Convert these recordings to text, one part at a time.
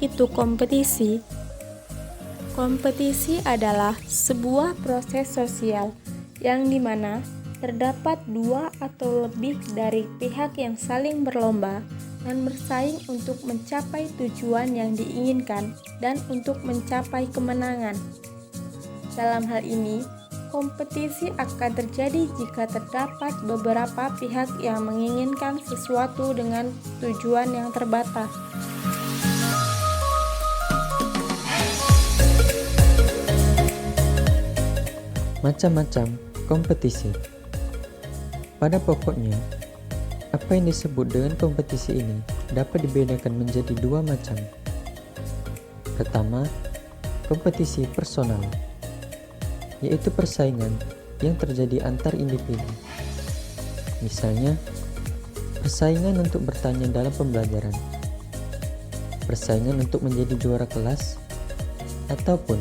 itu kompetisi? Kompetisi adalah sebuah proses sosial yang dimana terdapat dua atau lebih dari pihak yang saling berlomba dan bersaing untuk mencapai tujuan yang diinginkan dan untuk mencapai kemenangan. Dalam hal ini, kompetisi akan terjadi jika terdapat beberapa pihak yang menginginkan sesuatu dengan tujuan yang terbatas. Macam-macam kompetisi. Pada pokoknya, apa yang disebut dengan kompetisi ini dapat dibedakan menjadi dua macam. Pertama, kompetisi personal, yaitu persaingan yang terjadi antar individu. Misalnya, persaingan untuk bertanya dalam pembelajaran, persaingan untuk menjadi juara kelas, ataupun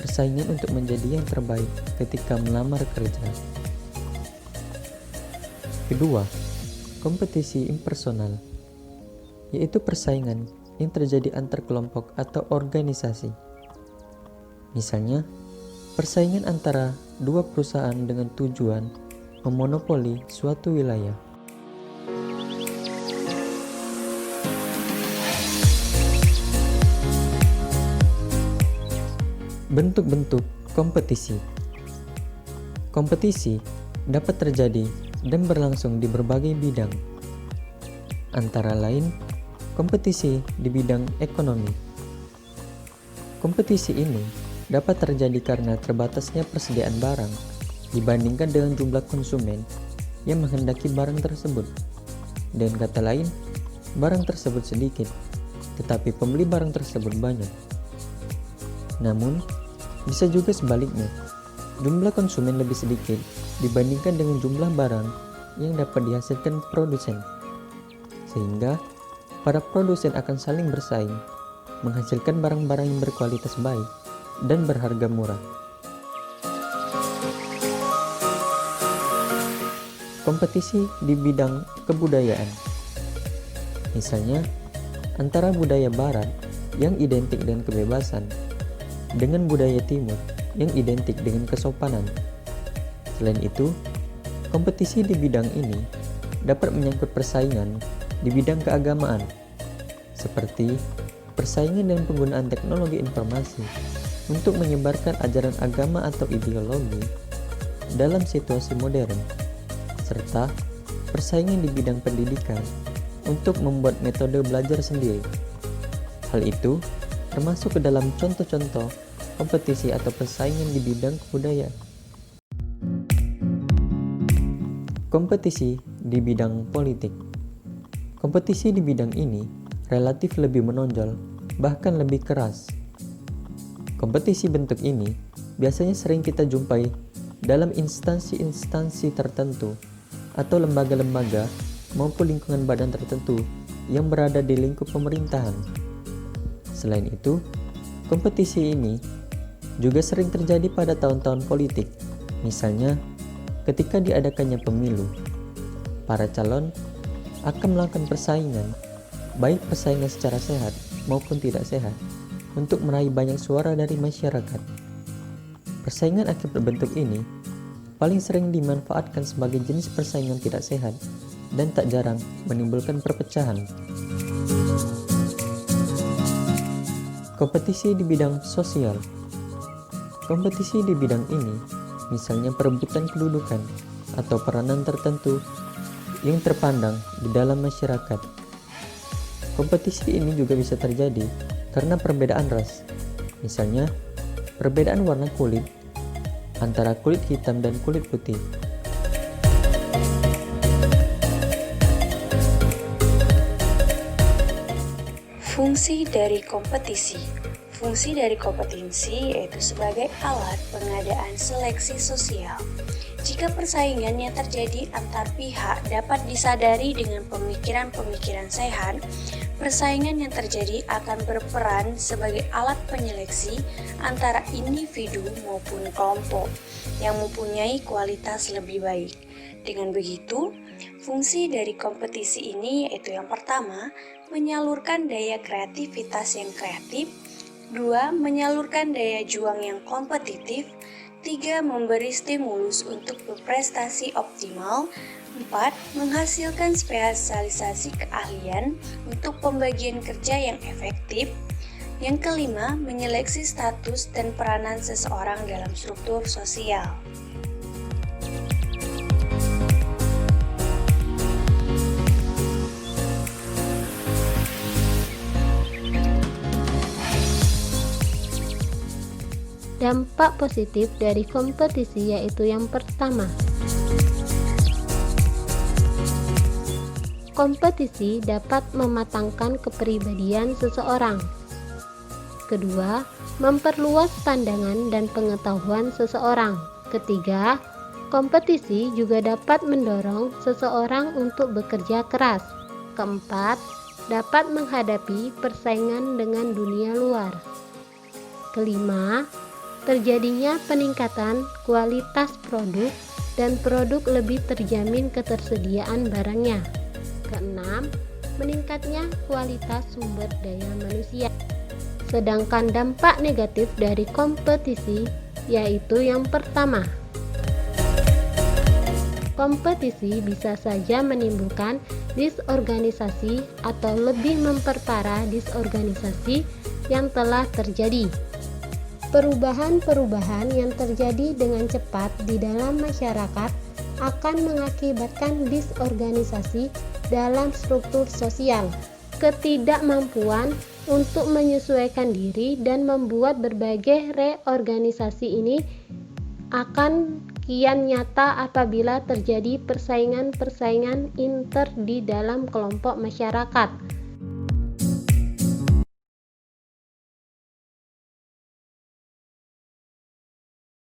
persaingan untuk menjadi yang terbaik ketika melamar kerja. Kedua, kompetisi impersonal, yaitu persaingan yang terjadi antar kelompok atau organisasi. Misalnya, persaingan antara dua perusahaan dengan tujuan memonopoli suatu wilayah. Bentuk-bentuk kompetisi. Kompetisi dapat terjadi dan berlangsung di berbagai bidang. Antara lain, kompetisi di bidang ekonomi. Kompetisi ini dapat terjadi karena terbatasnya persediaan barang dibandingkan dengan jumlah konsumen yang menghendaki barang tersebut. Dengan kata lain, barang tersebut sedikit, tetapi pembeli barang tersebut banyak. Namun, bisa juga sebaliknya, jumlah konsumen lebih sedikit dibandingkan dengan jumlah barang yang dapat dihasilkan produsen. Sehingga, para produsen akan saling bersaing, menghasilkan barang-barang yang berkualitas baik dan berharga murah. Kompetisi di bidang kebudayaan. Misalnya, antara budaya barat yang identik dengan kebebasan dengan budaya timur yang identik dengan kesopanan. Selain itu, kompetisi di bidang ini dapat menyangkut persaingan di bidang keagamaan, seperti persaingan dengan penggunaan teknologi informasi untuk menyebarkan ajaran agama atau ideologi dalam situasi modern, serta persaingan di bidang pendidikan untuk membuat metode belajar sendiri. Hal itu termasuk ke dalam contoh-contoh kompetisi atau persaingan di bidang kebudayaan. Kompetisi di bidang politik. Kompetisi di bidang ini relatif lebih menonjol, bahkan lebih keras. Kompetisi bentuk ini biasanya sering kita jumpai dalam instansi-instansi tertentu atau lembaga-lembaga maupun lingkungan badan tertentu yang berada di lingkup pemerintahan. Selain itu, kompetisi ini juga sering terjadi pada tahun-tahun politik. Misalnya, ketika diadakannya pemilu, para calon akan melakukan persaingan, baik persaingan secara sehat maupun tidak sehat, untuk meraih banyak suara dari masyarakat. Persaingan akibat bentuk ini paling sering dimanfaatkan sebagai jenis persaingan tidak sehat dan tak jarang menimbulkan perpecahan. Kompetisi di bidang sosial. Kompetisi di bidang ini, misalnya perebutan kedudukan atau peranan tertentu yang terpandang di dalam masyarakat. Kompetisi ini juga bisa terjadi karena perbedaan ras, misalnya perbedaan warna kulit antara kulit hitam dan kulit putih. Fungsi dari kompetisi. Fungsi dari kompetisi yaitu sebagai alat pengadaan seleksi sosial. Jika persaingan yang terjadi antar pihak dapat disadari dengan pemikiran-pemikiran sehat, persaingan yang terjadi akan berperan sebagai alat penyeleksi antara individu maupun kelompok yang mempunyai kualitas lebih baik. Dengan begitu, Fungsi dari kompetisi ini yaitu yang pertama, menyalurkan daya kreativitas yang kreatif, 2. Menyalurkan daya juang yang kompetitif, 3. Memberi stimulus untuk berprestasi optimal, 4. Menghasilkan spesialisasi keahlian untuk pembagian kerja yang efektif, yang kelima, menyeleksi status dan peranan seseorang dalam struktur sosial. Dampak positif dari kompetisi yaitu yang pertama, kompetisi dapat mematangkan kepribadian seseorang. Kedua, memperluas pandangan dan pengetahuan seseorang. Ketiga, kompetisi juga dapat mendorong seseorang untuk bekerja keras. Keempat, dapat menghadapi persaingan dengan dunia luar. Kelima, terjadinya peningkatan kualitas produk dan produk lebih terjamin ketersediaan barangnya. Keenam, meningkatnya kualitas sumber daya manusia. Sedangkan dampak negatif dari kompetisi yaitu yang pertama, kompetisi bisa saja menimbulkan disorganisasi atau lebih memperparah disorganisasi yang telah terjadi. Perubahan-perubahan yang terjadi dengan cepat di dalam masyarakat akan mengakibatkan disorganisasi dalam struktur sosial, ketidakmampuan untuk menyesuaikan diri dan membuat berbagai reorganisasi ini akan kian nyata apabila terjadi persaingan-persaingan inter di dalam kelompok masyarakat.